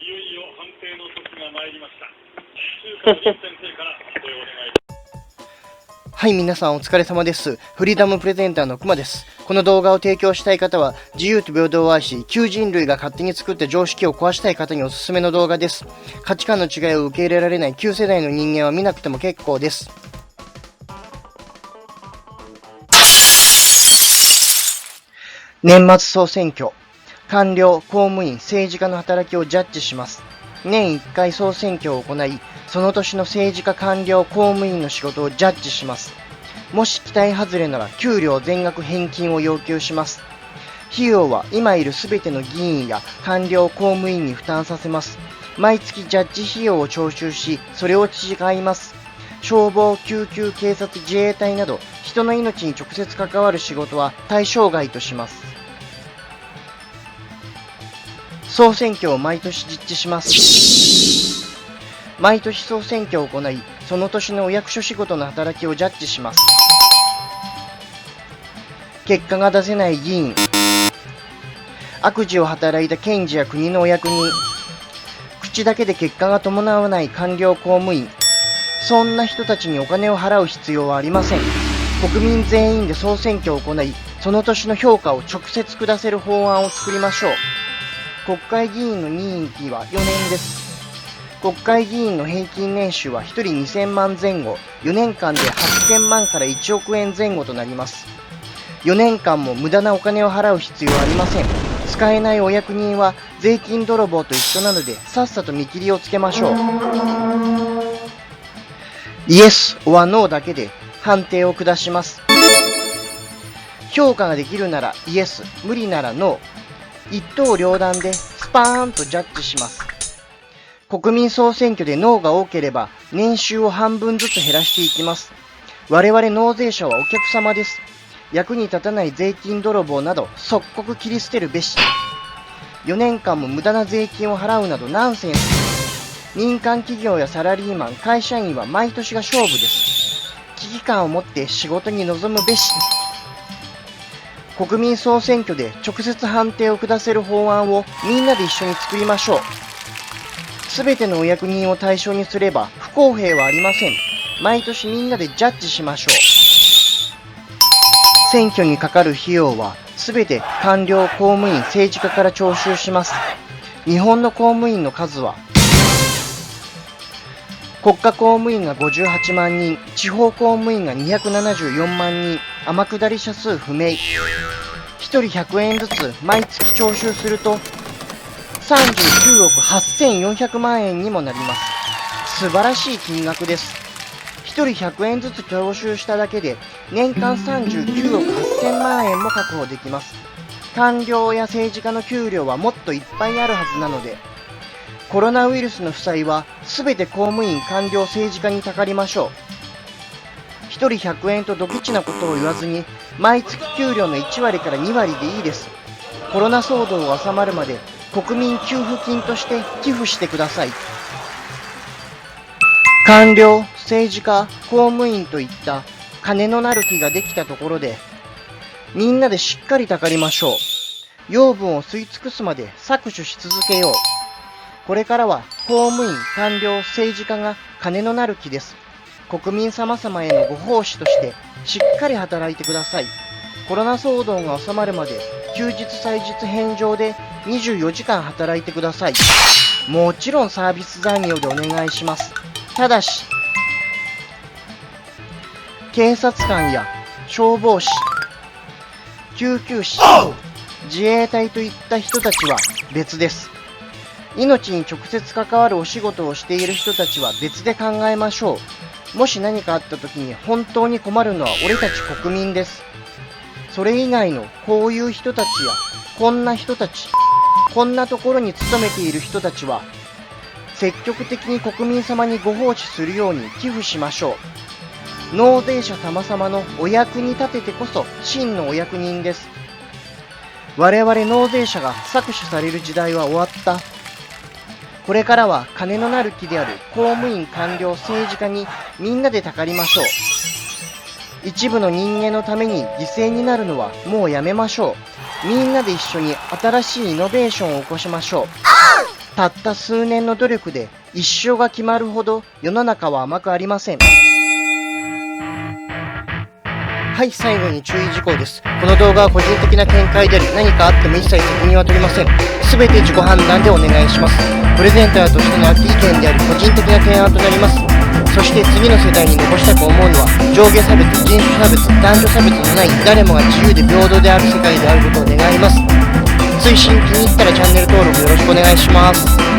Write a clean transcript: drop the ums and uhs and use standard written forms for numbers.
いよいよ判定の時が参りました。中華の先生から判定をお願いします。はい、皆さんお疲れ様です。フリーダムプレゼンターのくまです。この動画を提供したい方は、自由と平等を愛し、旧人類が勝手に作った常識を壊したい方におすすめの動画です。価値観の違いを受け入れられない旧世代の人間は見なくても結構です。年末総選挙。官僚、公務員、政治家の働きをジャッジします。年1回総選挙を行い、その年の政治家、官僚、公務員の仕事をジャッジします。もし期待外れなら給料全額返金を要求します。費用は今いるすべての議員や官僚、公務員に負担させます。毎月ジャッジ費用を徴収し、それを使います。消防、救急、警察、自衛隊など人の命に直接関わる仕事は対象外とします。総選挙を毎年実施します。毎年総選挙を行い、その年のお役所仕事の働きをジャッジします。結果が出せない議員、悪事を働いた検事や国のお役人、口だけで結果が伴わない官僚公務員、そんな人たちにお金を払う必要はありません。国民全員で総選挙を行い、その年の評価を直接下せる法案を作りましょう。国会議員の任期は4年です。国会議員の平均年収は1人2000万前後、4年間で8000万から1億円前後となります。4年間も無駄なお金を払う必要はありません。使えないお役人は税金泥棒と一緒なので、さっさと見切りをつけましょう。イエスはノーだけで判定を下します。評価ができるならイエス、無理ならノー。一刀両断でスパーンとジャッジします。国民総選挙でノーが多ければ年収を半分ずつ減らしていきます。我々納税者はお客様です。役に立たない税金泥棒など即刻切り捨てるべし。4年間も無駄な税金を払うなどナンセンス。民間企業やサラリーマン、会社員は毎年が勝負です。危機感を持って仕事に臨むべし。国民総選挙で直接判定を下せる法案をみんなで一緒に作りましょう。すべてのお役人を対象にすれば不公平はありません。毎年みんなでジャッジしましょう。選挙にかかる費用はすべて官僚、公務員、政治家から徴収します。日本の公務員の数は国家公務員が58万人、地方公務員が274万人、天下り者数不明。1人100円ずつ毎月徴収すると39億8400万円にもなります。素晴らしい金額です。1人100円ずつ徴収しただけで年間39億8000万円も確保できます。官僚や政治家の給料はもっといっぱいあるはずなので、コロナウイルスの負債はすべて公務員、官僚、政治家にたかりましょう。1人100円とドケチなことを言わずに、毎月給料の1割から2割でいいです。コロナ騒動が収まるまで国民給付金として寄付してください。官僚、政治家、公務員といった金のなる木ができたところで、みんなでしっかりたかりましょう。養分を吸い尽くすまで搾取し続けよう。これからは公務員、官僚、政治家が金のなる木です。国民様々へのご奉仕としてしっかり働いてください。コロナ騒動が収まるまで休日祭日返上で24時間働いてください。もちろんサービス残業でお願いします。ただし、警察官や消防士、救急士、自衛隊といった人たちは別です。命に直接関わるお仕事をしている人たちは別で考えましょう。もし何かあった時に本当に困るのは俺たち国民です。それ以外のこういう人たちやこんな人たち、こんなところに勤めている人たちは積極的に国民様にご奉仕するように寄付しましょう。納税者様々のお役に立ててこそ真のお役人です。我々納税者が搾取される時代は終わった。これからは金のなる木である公務員、官僚、政治家にみんなでたかりましょう。一部の人間のために犠牲になるのはもうやめましょう。みんなで一緒に新しいイノベーションを起こしましょう。たった数年の努力で一生が決まるほど世の中は甘くありません。はい、最後に注意事項です。この動画は個人的な見解であり、何かあっても一切責任は取りません。すべて自己判断でお願いします。プレゼンターとしての意見であり、個人的な提案となります。そして次の世代に残したく思うのは、上下差別、人種差別、男女差別のない誰もが自由で平等である世界であることを願います。追伸気に入ったらチャンネル登録よろしくお願いします。